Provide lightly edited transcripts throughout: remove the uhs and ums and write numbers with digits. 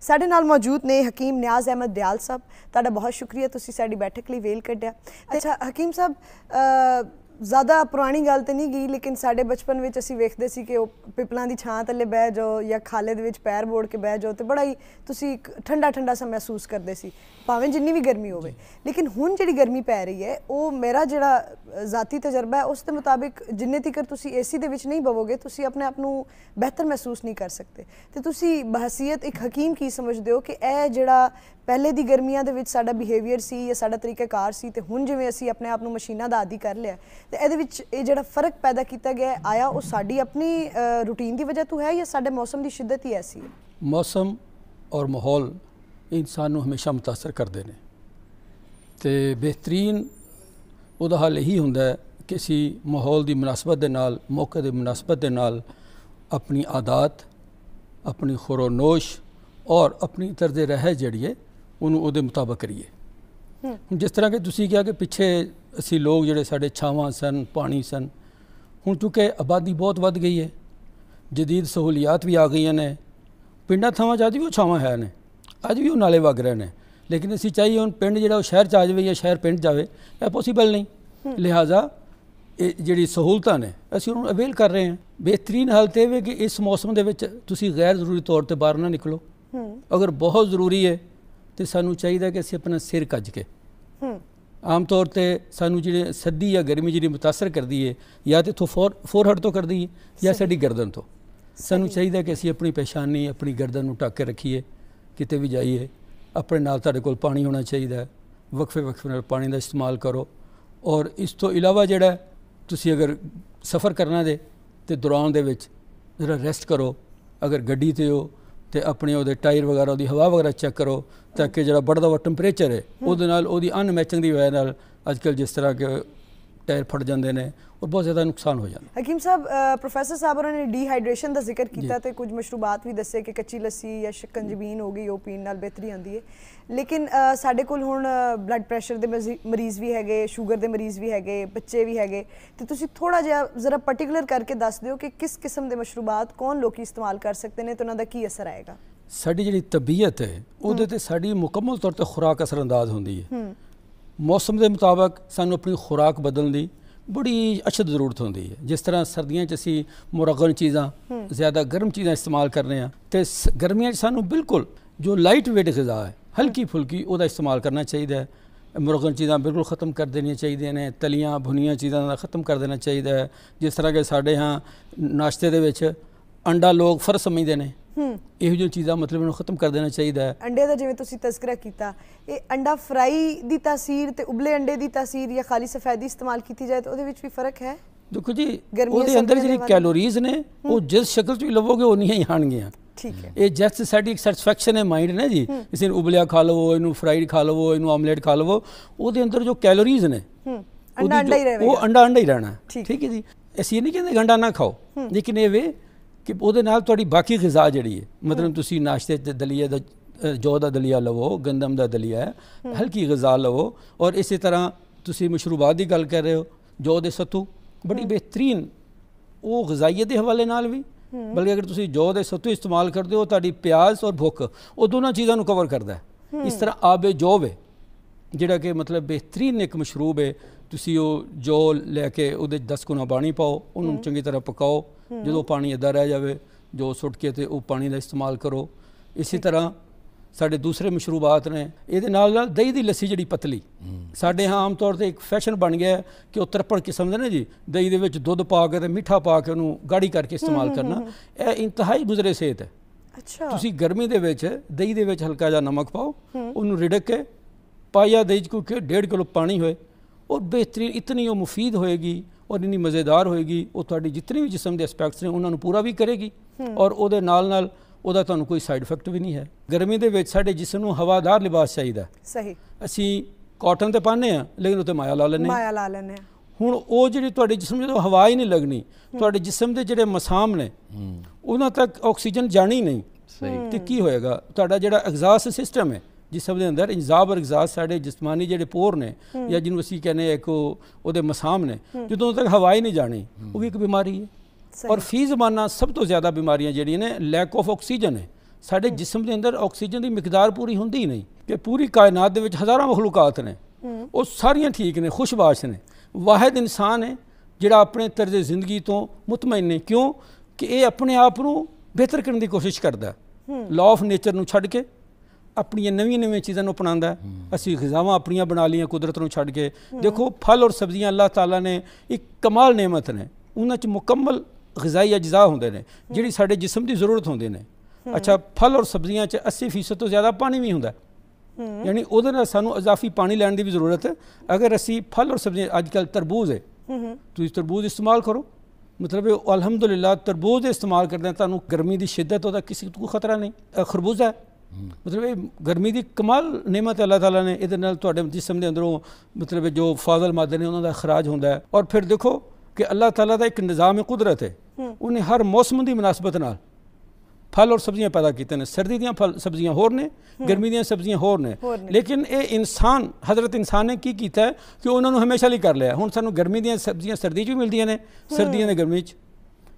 ਸਾਡੇ ਨਾਲ मौजूद ने हकीम न्याज़ अहमद दयाल साहब। तुहाडा बहुत शुक्रिया, तुसीं साडी बैठक लई वेल कढिया। अच्छा हकीम साहब, ज़्यादा पुरानी गल तो नहीं गई, लेकिन साढ़े बचपन में असीं वेखदे सी कि पिपलों की छां थल्ले बह जाओ या खाले दे विच पैर बोड़ के बह जाओ तो बड़ा ही तुसीं ठंडा ठंडा सा महसूस करते सी, भावें जिन्नी भी गर्मी होवे। लेकिन हुण जिहड़ी गर्मी पै रही है वो मेरा जिहड़ा ज़ाती तजर्बा है उस दे मुताबिक जिन्ने तिकर तुसीं एसी दे विच नहीं बवोगे तुसीं अपने आप नूं बेहतर महसूस नहीं कर सकते। तो तुसीं बहसीयत एक हकीम की समझदे हो कि यह जिहड़ा पहले दी गर्मियां दे विच साडा बिहेवियर सी या साडा तरीकाकार सी ते हुण जिवें असीं अपने आप नूं मशीनां दा आदी कर लिया ते इहदे विच इह जिहड़ा फर्क पैदा किया गया आया वो साडी अपनी रूटीन की वजह तो है या साडे मौसम की शिद्दत ही ऐसी है? मौसम और माहौल इंसान नूं हमेशा मुतासर करते हैं तो बेहतरीन उहदा हल यही हुंदा है कि असीं माहौल की मुनासबत दे नाल, मौके की मुनासबत दे नाल अपनी आदत, अपनी खुरोनोश और अपनी तर्ज रह जिहड़ी है उन्होंने उहदे मुताबिक करिए। जिस तरह के तुसीं कहा कि पिछे असी लोग जिहड़े साडे छावां सन, पानी सन, हुण चूँकि आबादी बहुत वध गई है, जदीद सहूलियात भी आ गई ने, पिंडां थावां अज भी वो छावां है ने, अज भी वो नाले वग रहे हैं, लेकिन असी चाहिए हुण पिंड जिहड़ा शहर च आ जाए या शहर पिंड जाए यह पॉसीबल नहीं। लिहाजा जिहड़ी सहूलतां ने असी उन्होंने अवेल कर रहे हैं। बेहतरीन हाल तो यह कि इस मौसम दे विच तुसीं गैर जरूरी तौर पर बाहर ना निकलो। अगर बहुत जरूरी है तो सानू चाहिए कि असीं अपना सिर कज के, आम तौर पर सानू जिहड़े सर्दी या गर्मी जिहड़ी मुतासर करती है या तो इत्थों फोरहड तो करती है या साडी गर्दन तो। सानू चाहिए कि असीं अपनी पेशानी, अपनी गर्दन नूं ढक के रखीए। किते भी जाइए अपने नाल तुहाडे कोल पानी होना चाहिए, वक्फे वक्फे नाल पानी का इस्तेमाल करो। और इस तो इलावा जिहड़ा तुसीं अगर सफ़र करना दे तो दौरान दे विच जरा रेस्ट करो। अगर गड्डी ते हो तो अपने वो टायर वगैरह वो हवा वगैरह चेक करो ताकि जो बढ़ता हुआ टैंपरेचर है वो अनमैचिंग की वजह नाल अजकल जिस तरह के टायर फट जाते हैं और बहुत ज़्यादा नुकसान हो जाता है। हकीम साहब, प्रोफैसर साहब उन्होंने डिहाइड्रेशन का जिक्र किया तो कुछ मशरूबात भी दसे कि कच्ची लस्सी या शिकंजबीन हो गई वो पीने नाल बेहतरी आती है, लेकिन साढ़े कोल हुण ब्लड प्रैशर के मरीज़ भी है, शूगर के मरीज़ भी है, बच्चे भी है, तो तुसीं थोड़ा जिहा ज़रा पर्टिकुलर करके दस दिओ कि किस किस्म के मशरूबात कौन लोग इस्तेमाल कर सकते हैं तो उन्होंने की असर आएगा? साडी जिहड़ी तबीयत है उहदे ते साडी मुकम्मल तौर पर खुराक असरअंदाज होंदी है। मौसम के मुताबिक सानू अपनी खुराक बदलने की बड़ी अशद जरूरत होती है। जिस तरह सर्दियों असी मुरगन चीज़ां, ज़्यादा गर्म चीज़ां इस्तेमाल करने तो गर्मियों सानू बिल्कुल जो लाइट वेट ग़िज़ा है, हल्की फुल्की उसका इस्तेमाल करना चाहिए। मुरगन चीज़ां बिल्कुल ख़त्म कर देनी चाहिए ने, तलियां भुनियां चीज़ां ख़त्म कर देना चाहिए। जिस तरह के साढ़े यहाँ नाश्ते दे विच अंडा लोग फर्ज समझते हैं, ਇਹੋ ਜਿਹੀ चीज़ां मतलब इन्होंने ख़त्म कर देना चाहिए। अंडे का जिवें तुसीं तज़किरा कीता, ये अंडा फ्राई की तासीर ते उबले अंडे की तासीर या खाली सफेदी इस्तेमाल की जाए तो उसदे विच भी फर्क है? देखो जी, उसदे अंदर जिहड़ी कैलोरीज ने वो जिस शक्ल च लवोगे उन्नियां ही आउणगीਆਂ। ठीक है, ये जस्ट साडी एक सैटिस्फैक्शन है माइंड ने जी, इसे उबलिया खा लवो, इनू फ्राइड खा लवो, इनू ऑमलेट खा लवो, उसदे अंदर जो कैलोरीज ने अंडा अंडा ही रहेगा, वो अंडा अंडा ही रहना। ठीक है जी, असीं नहीं कहते अंडा ना खाओ, लेकिन ये वे कि ਉਹਦੇ ਨਾਲ ਤੁਹਾਡੀ ਬਾਕੀ ग़िज़ा ਜਿਹੜੀ ਹੈ मतलब ਤੁਸੀਂ ਨਾਸ਼ਤੇ ਤੇ ਦਲੀਆ ਦਾ ਜੌ ਦਾ ਦਲੀਆ ਲਵੋ, ਗੰਦਮ ਦਾ ਦਲੀਆ ਹੈ, ਹਲਕੀ ग़िज़ा ਲਵੋ। और इसी तरह ਤੁਸੀਂ ਮਸ਼ਰੂਬਾਤ ਦੀ ਗੱਲ ਕਰ ਰਹੇ ਹੋ, ਜੌ ਦੇ ਸੱਤੂ ਬੜੀ ਬਿਹਤਰੀਨ ਉਹ ग़िज़ाइयत ਦੇ ਹਵਾਲੇ ਨਾਲ ਵੀ, ਬਲਕਿ ਅਗਰ ਤੁਸੀਂ ਜੌ ਦੇ ਸੱਤੂ ਇਸਤੇਮਾਲ ਕਰਦੇ ਹੋ ਤੁਹਾਡੀ ਪਿਆਸ ਔਰ ਭੁੱਖ ਉਹ ਦੋਨਾਂ ਚੀਜ਼ਾਂ ਨੂੰ ਕਵਰ ਕਰਦਾ ਹੈ। ਇਸ ਤਰ੍ਹਾਂ ਆਬੇ ਜੌ ਵੇ ਜਿਹੜਾ ਕਿ मतलब बेहतरीन एक मशरूब है। तुसी वो जौ लैके उहदे 10 गुना पानी पाओ, उन्होंने चंगी तरह पकाओ, जो पानी अद्धा रह जाए जो सुट के तो पानी का इस्तेमाल करो। इसी तरह साढ़े दूसरे मशरूबात ने, ये दही की लस्सी जी पतली साढ़े हाँ आम तौर पर एक फैशन बन गया है कि वह तरपड़ किस्म के ना जी दही के दुध पा के मिठा पा के उन्होंने गाढ़ी करके इस्तेमाल करना, यह इंतहाई गुजरे सेहत है। अच्छा, तुसी गर्मी के दही के हल्का जा नमक पाओ, उन्होंने रिड़क के पाया दही को 1.5 किलो पानी होए और बेहतरीन इतनी वो मुफीद होएगी और इन्नी मज़ेदार होएगी, वो तुहाडी जितने भी जिस्म के एस्पैक्ट्स ने उन्होंने पूरा भी करेगी और उहदे नाल नाल उहदा तुहानूं कोई साइड इफेक्ट भी नहीं है। गर्मी दे विच साडे जिस्म नूं हवादार लिबास चाहिए। सही, असीं कॉटन ते पाने आ लेकिन उत्ते माया ला लैंदे हुण वो जिहड़ी तुहाडे जिस्म जो हवा ही नहीं लगनी, तुहाडे जिस्म के जिहड़े मसाम ने उन्हां तक ऑक्सीजन जानी नहीं। सही, तो की होएगा तुहाडा जिहड़ा एग्जास्ट सिस्टम है जिसम के अंदर इंजाब और एग्जास्ट साढ़े जिस्मानी जोड़े पोर ने या जिन्होंने असीं कहने एक वो मसाम ने जो तक हवा ही नहीं जानी वो भी एक बीमारी है। और फी जमाना सब तो ज़्यादा बीमारियां जिहड़ियां ने लैक ऑफ ऑक्सीजन है। ਸਾਡੇ ਜਿਸਮ ਦੇ ਅੰਦਰ ਆਕਸੀਜਨ ਦੀ ਮਿਕਦਾਰ ਪੂਰੀ ਹੁੰਦੀ ਹੀ ਨਹੀਂ ਕਿ ਪੂਰੀ ਕਾਇਨਾਤ ਦੇ ਵਿੱਚ ਹਜ਼ਾਰਾਂ ਮਖਲੂਕਾਤ ਨੇ ਉਹ ਸਾਰੀਆਂ ਠੀਕ ਨੇ ਖੁਸ਼ਬਾਸ਼ ਨੇ ਵਾਹਿਦ ਇਨਸਾਨ ਹੈ ਜਿਹੜਾ ਆਪਣੇ ਤਰਜ਼ ਜ਼ਿੰਦਗੀ ਤੋਂ ਮੁਤਮਈਨ ਨੇ ਕਿਉਂ ਕਿ ਇਹ ਆਪਣੇ ਆਪ ਨੂੰ ਬਿਹਤਰ ਕਰਨ ਦੀ ਕੋਸ਼ਿਸ਼ ਕਰਦਾ ਲਾਅ ਆਫ ਨੇਚਰ ਨੂੰ ਛੱਡ ਕੇ ਆਪਣੀਆਂ ਨਵੀਆਂ ਚੀਜ਼ਾਂ ਨੂੰ ਅਪਣਾਉਂਦਾ ਅਸੀਂ ਗਿਜ਼ਾਵਾਂ ਆਪਣੀਆਂ ਬਣਾ ਲਈਆਂ ਕੁਦਰਤ ਨੂੰ ਛੱਡ ਕੇ ਦੇਖੋ ਫਲ ਔਰ ਸਬਜ਼ੀਆਂ ਅੱਲਾਹ ਤਾਲਾ ਨੇ ਇੱਕ ਕਮਾਲ ਨੇਮਤ ਨੇ ਉਹਨਾਂ 'ਚ ਮੁਕੰਮਲ ਗਿਜ਼ਾਈ ਅਜਜ਼ਾ ਹੁੰਦੇ ਨੇ ਜਿਹੜੀ ਸਾਡੇ ਜਿਸਮ ਦੀ ਜ਼ਰੂਰਤ ਹੁੰਦੇ ਨੇ ਅੱਛਾ ਫਲ ਔਰ ਸਬਜ਼ੀਆਂ 'ਚ 80% ਤੋਂ ਜ਼ਿਆਦਾ ਪਾਣੀ ਵੀ ਹੁੰਦਾ ਯਾਨੀ ਉਹਦੇ ਨਾਲ ਸਾਨੂੰ ਇਜ਼ਾਫੀ ਪਾਣੀ ਲੈਣ ਦੀ ਵੀ ਜ਼ਰੂਰਤ ਹੈ ਅਗਰ ਅਸੀਂ ਫਲ ਔਰ ਸਬਜ਼ੀਆਂ ਅੱਜ ਕੱਲ੍ਹ ਤਰਬੂਜ਼ ਹੈ ਤੁਸੀਂ ਤਰਬੂਜ਼ ਇਸਤੇਮਾਲ ਕਰੋ मतलब अल्हम्दुलिल्लाह तरबूज इस्तेमाल करते हैं ਤੁਹਾਨੂੰ गर्मी की शिद्दत ਉਹਦਾ ਕਿਸੇ को खतरा नहीं खरबूजा मतलब ਇਹ गर्मी की कमाल नेमत अल्लाह ताला ने ਇਹਦੇ ਨਾਲ ਤੁਹਾਡੇ ਜਿਸਮ ਦੇ ਅੰਦਰੋਂ मतलब जो फाजल मादे ने ਉਹਨਾਂ ਦਾ ਖਰਾਜ ਹੁੰਦਾ ਹੈ और फिर देखो कि अल्लाह ताला ਦਾ ਇੱਕ ਨਿਜ਼ਾਮ ਕੁਦਰਤ ਹੈ ਉਹਨੇ ਹਰ ਮੌਸਮ ਦੀ ਮੁਨਾਸਬਤ ਨਾਲ फल और सब्जियां पैदा कीते ने सर्दी ਦੀਆਂ फल सब्जियां होर ने गर्मी ਦੀਆਂ सब्जियां होर ने लेकिन ये इंसान हजरत इंसान ने की कीता है कि उन्होंने हमेशा ਲਈ कर लिया हुण सानू गर्मी ਦੀਆਂ सब्जियां सर्दी 'ਚ ਵੀ ਮਿਲਦੀਆਂ ਨੇ सर्दियां ਦੇ गर्मी 'ਚ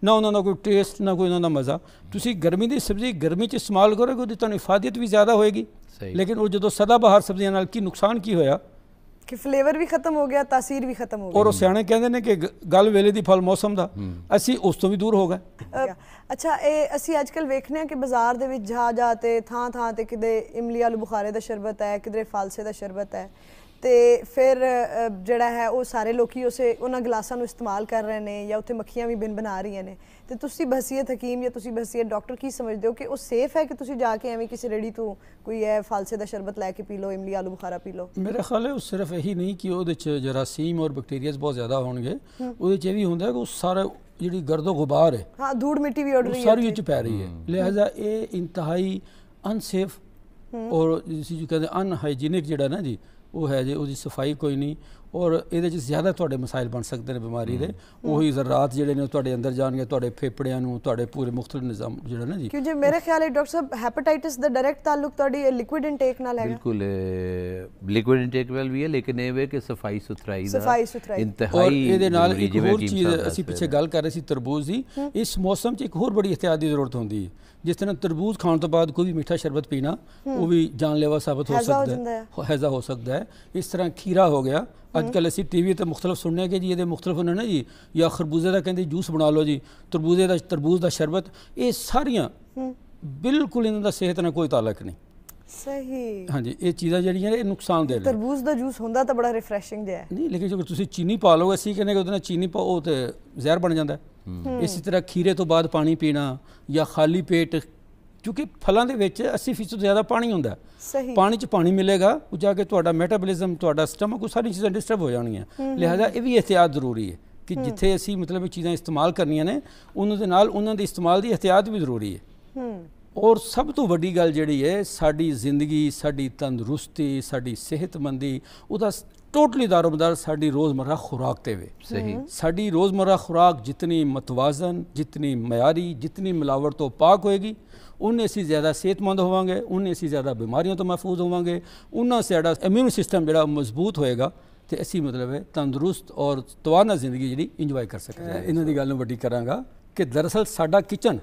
ना उन्होंने कोई टेस्ट ना कोई उन्होंने मज़ा तुसी गर्मी की सब्जी गर्मी 'ਚ इस्तेमाल करोगे ਉਹਦੀ ਤੁਹਾਨੂੰ ਇਫਾਦਤ भी ज़्यादा होएगी लेकिन वो जो सदाबहार सब्जियां नाल की नुकसान की होया कि फ्लेवर भी खत्म हो गया तासीर भी खत्म हो गई और सियाणे कहते हैं कि गल वेले दी फल मौसम दा असी उस तो भी दूर हो गए अच्छा ਇਹ ਅਸੀਂ ਅੱਜ ਕੱਲ ਵੇਖਨੇ ਆ ਕਿ ਬਾਜ਼ਾਰ ਦੇ ਵਿੱਚ ਜਾ ਤੇ ਥਾਂ ਤੇ ਕਿਤੇ ਇਮਲੀ ਆਲੂ ਬੁਖਾਰੇ ਦਾ ਸ਼ਰਬਤ ਹੈ ਕਿਧਰੇ ਫਾਲਸੇ ਦਾ ਸ਼ਰਬਤ ਹੈ ਤੇ ਫਿਰ ਜਿਹੜਾ ਹੈ ਉਹ ਸਾਰੇ ਲੋਕੀ ਉਹਨਾਂ ਗਲਾਸਾਂ ਨੂੰ ਇਸਤੇਮਾਲ ਕਰ ਰਹੇ ਨੇ ਜਾਂ ਉੱਥੇ ਮੱਖੀਆਂ ਵੀ ਬਿਨ ਬਣਾ ਰਹੀਆਂ ਨੇ ਤੇ ਤੁਸੀਂ ਬਹਸੀਅਤ ਹਕੀਮ ਜਾਂ ਤੁਸੀਂ ਬਹਸੀਅਤ ਡਾਕਟਰ ਕੀ ਸਮਝਦੇ ਹੋ ਕਿ ਉਹ ਸੇਫ ਹੈ ਕਿ ਤੁਸੀਂ ਜਾ ਕੇ ਐਵੇਂ ਕਿਸੇ ਰੇੜੀ ਤੋਂ ਕੋਈ ਹੈ ਫਾਲਸੇ ਦਾ ਸ਼ਰਬਤ ਲੈ ਕੇ ਪੀ ਲਓ ਇਮਲੀ ਆਲੂ ਬੁਖਾਰਾ ਪੀ ਲਓ ਮੇਰਾ ਖਿਆਲ ਹੈ ਉਹ ਸਿਰਫ ਇਹੀ ਨਹੀਂ ਕਿ ਉਹਦੇ 'ਚ ਜਰਾਸੀਮ ਔਰ ਬੈਕਟੀਰੀਆਜ਼ ਬਹੁਤ ਜ਼ਿਆਦਾ ਹੋਣਗੇ ਉਹਦੇ 'ਚ ਇਹ ਵੀ ਹੁੰਦਾ ਕਿ ਉਹ ਸਾਰਾ ਜਿਹੜੀ ਗਰਦੋ ਗੁਬਾਰ ਹੈ ਹਾਂ ਧੂੜ ਮਿੱਟੀ ਵੀ ਉੱਡ ਰਹੀ ਹੈ ਸਾਰੀ ਵਿੱਚ ਪੈ ਰਹੀ ਹੈ ਲਿਹਾਜ਼ਾ ਇਹ ਇੰਤਹਾਈ ਅਨਸੇਫ ਔਰ ਜਿਸ ਨੂੰ ਕਹਿੰਦੇ ਅਨਹਾਈਜੀਨਿਕ ਜਿਹੜਾ ਨਾ ਜੀ ਉਹ ਹੈ ਜੀ ਉਹਦੀ ਸਫਾਈ ਕੋਈ ਨਹੀਂ ਔਰ ਇਹਦੇ 'ਚ ਜ਼ਿਆਦਾ ਤੁਹਾਡੇ ਮਸਾਇਲ ਬਣ ਸਕਦੇ ਨੇ ਬਿਮਾਰੀ ਦੇ ਉਹੀ ਜ਼ਰਾਤ ਜਿਹੜੇ ਨੇ ਤੁਹਾਡੇ ਅੰਦਰ ਜਾਣਗੇ ਤੁਹਾਡੇ ਫੇਫੜਿਆਂ ਨੂੰ ਤੁਹਾਡੇ ਪੂਰੇ ਮੁਖਤਲਿਫ ਨਿਜ਼ਾਮ ਜਿਹੜਾ ਨਾ ਜੀ ਕਿਉਂਕਿ ਮੇਰੇ ਖਿਆਲ ਹੈ ਡਾਕਟਰ ਸਾਹਿਬ ਹੈਪੇਟਾਈਟਿਸ ਦਾ ਡਾਇਰੈਕਟ ਤਾਲੁਕ ਤੁਹਾਡੀ ਲਿਕੁਇਡ ਇਨਟੇਕ ਨਾਲ ਹੈਗਾ ਬਿਲਕੁਲ ਲਿਕੁਇਡ ਇਨਟੇਕ ਵੱਲ ਵੀ ਹੈ ਲੇਕਿਨ ਇਹ ਵੇ ਕਿ ਸਫਾਈ ਸੁਥਰਾਈ ਦਾ ਇੰਤਹਾਈ ਇਹਦੇ ਨਾਲ ਇੱਕ ਹੋਰ ਚੀਜ਼ ਅਸੀਂ ਪਿੱਛੇ ਗੱਲ ਕਰ ਰਹੇ ਸੀ ਤਰਬੂਜ਼ ਦੀ ਇਸ ਮੌਸਮ 'ਚ ਇੱਕ ਹੋਰ ਬੜੀ ਇhtiyat ਦੀ ਜ਼ਰੂਰਤ ਹੁੰਦੀ ਹੈ ਜਿਸ ਤਰ੍ਹਾਂ ਤਰਬੂਜ਼ ਖਾਣ ਤੋਂ ਬਾਅਦ ਕੋਈ ਵੀ ਮਿੱਠਾ ਸ਼ਰਬਤ ਪੀਣਾ ਉਹ ਵੀ ਜਾਨਲੇਵਾ ਸਾਬਤ ਹੋ ਸਕਦਾ ਹੈ ਹੈਜ਼ਾ ਹੋ ਸਕਦਾ ਹੈ ਇਸ ਤਰ੍ਹਾਂ ਖੀਰਾ ਹੋ ਗਿਆ ਅੱਜ ਕੱਲ੍ਹ ਅਸੀਂ ਟੀ ਵੀ 'ਤੇ ਮੁਖਤਲਿਫ ਸੁਣਨੇ ਕਿ ਜੀ ਇਹਦੇ ਮੁਖਤਲਿਫ ਨੇ ਨਾ ਜੀ ਜਾਂ ਖਰਬੂਜ਼ੇ ਦਾ ਕਹਿੰਦੇ ਜੂਸ ਬਣਾ ਲਓ ਜੀ ਤਰਬੂਜ਼ ਦਾ ਸ਼ਰਬਤ ਇਹ ਸਾਰੀਆਂ ਬਿਲਕੁਲ ਇਹਨਾਂ ਦਾ ਸਿਹਤ ਨਾਲ ਕੋਈ ਤਾਲੁਕ ਨਹੀਂ ਸਹੀ ਹਾਂਜੀ ਇਹ ਚੀਜ਼ਾਂ ਜਿਹੜੀਆਂ ਇਹ ਨੁਕਸਾਨਦੇਹ ਨੇ ਤਰਬੂਜ਼ ਦਾ ਜੂਸ ਹੁੰਦਾ ਤਾਂ ਬੜਾ ਰਿਫਰੈਸ਼ਿੰਗ ਜਿਹਾ ਹੈ ਨਹੀਂ ਲੇਕਿਨ ਜੇ ਤੁਸੀਂ ਚੀਨੀ ਪਾ ਲਓ ਅਸੀਂ ਕਹਿੰਦੇ ਕਿ ਉਹਦੇ ਨਾਲ ਚੀਨੀ ਪਾਓ ਉਹ ਤੇ ਜ਼ਹਿਰ ਬਣ ਜਾਂਦਾ ਇਸੇ ਤਰ੍ਹਾਂ ਖੀਰੇ ਤੋਂ ਬਾਅਦ ਪਾਣੀ ਪੀਣਾ ਜਾਂ ਖਾਲੀ ਪੇਟ ਕਿਉਂਕਿ ਫਲਾਂ ਦੇ ਵਿੱਚ 80% ਤੋਂ ਜ਼ਿਆਦਾ ਪਾਣੀ ਹੁੰਦਾ ਪਾਣੀ 'ਚ ਪਾਣੀ ਮਿਲੇਗਾ ਉਹ ਜਾ ਕੇ ਤੁਹਾਡਾ ਮੈਟਾਬੋਲਿਜ਼ਮ ਤੁਹਾਡਾ ਸਟਮਕ ਉਹ ਸਾਰੀ ਚੀਜ਼ਾਂ ਡਿਸਟਰਬ ਹੋ ਜਾਣਗੀਆਂ ਲਿਹਾਜ਼ਾ ਇਹ ਵੀ ਇhtiyat ਜ਼ਰੂਰੀ ਹੈ ਕਿ ਜਿੱਥੇ ਅਸੀਂ ਮਤਲਬ ਇਹ ਚੀਜ਼ਾਂ ਇਸਤੇਮਾਲ ਕਰਨੀਆਂ ਨੇ ਉਹਨਾਂ ਦੇ ਨਾਲ ਉਹਨਾਂ ਦੇ ਇਸਤੇਮਾਲ ਦੀ ਇhtiyat ਵੀ ਜ਼ਰੂਰੀ ਹੈ ਔਰ ਸਭ ਤੋਂ ਵੱਡੀ ਗੱਲ ਜਿਹੜੀ ਹੈ ਸਾਡੀ ਜ਼ਿੰਦਗੀ ਸਾਡੀ ਤੰਦਰੁਸਤੀ ਸਾਡੀ ਸਿਹਤਮੰਦੀ ਉਹਦਾ ਟੋਟਲੀ ਦਾਰੋਮਦਾਰ ਸਾਡੀ रोज़मर्रा खुराक ते वे सही साड़ी रोज़मर्रा खुराक जितनी मतवाजन जितनी मयारी जितनी मिलावट तो पाक होएगी उन्हें असी ज़्यादा सेहतमंद होवांगे उन्हें असी ज़्यादा बीमारियों तो महफूज होवांगे उन्हें साड़ा इम्यून सिस्टम जो मजबूत होएगा तो असी मतलब है तंदुरुस्त और तवाना जिंदगी जी इंजॉय कर सकते हैं इन्हों की गल वड्डी करांगा कि दरअसल साडा किचन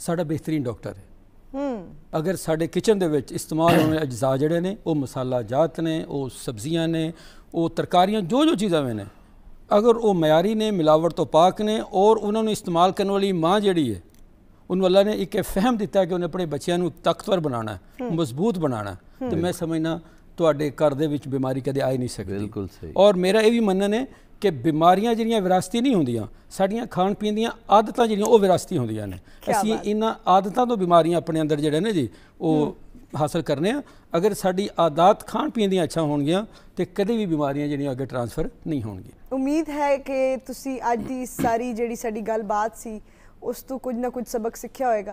साडा बेहतरीन डॉक्टर है अगर साढ़े किचन दे विच इस्तेमाल होने अज्जा जड़े ने वो मसाला जात ने वो सब्जियां ने वो तरकारियां जो चीज़ां में ने अगर वो मयारी ने मिलावट तो पाक ने और उन्होंने इस्तेमाल करने वाली माँ जड़ी है उन्होंने अल्लाह ने एक फहम दिता है कि उन्हें अपने बच्चों को ताकतवर बनाना है मजबूत बनाना है तो मैं समझना तुहाडे घर दे विच बीमारी कदे आ ही नहीं सकती बिल्कुल सही और मेरा ये भी मनना है कि बीमारियां जिहड़ियां विरासती नहीं होंदियां साडियां खाण पीण दीयां आदतां जिहड़ियां वो विरासती होंदियां ने असीं इन्हां आदतां तो बीमारियां अपने अंदर जिहड़े ने जी वो हासिल करने अगर साडी आदत खाण पीण दीयां अच्छा होणगियां तो कदे भी बीमारियां जिहड़ियां अगे ट्रांसफर नहीं होणगियां उम्मीद है कि तुसीं अज दी सारी जिहड़ी साडी गलबात सी उस तो कुछ ना कुछ सबक सीखिया होएगा।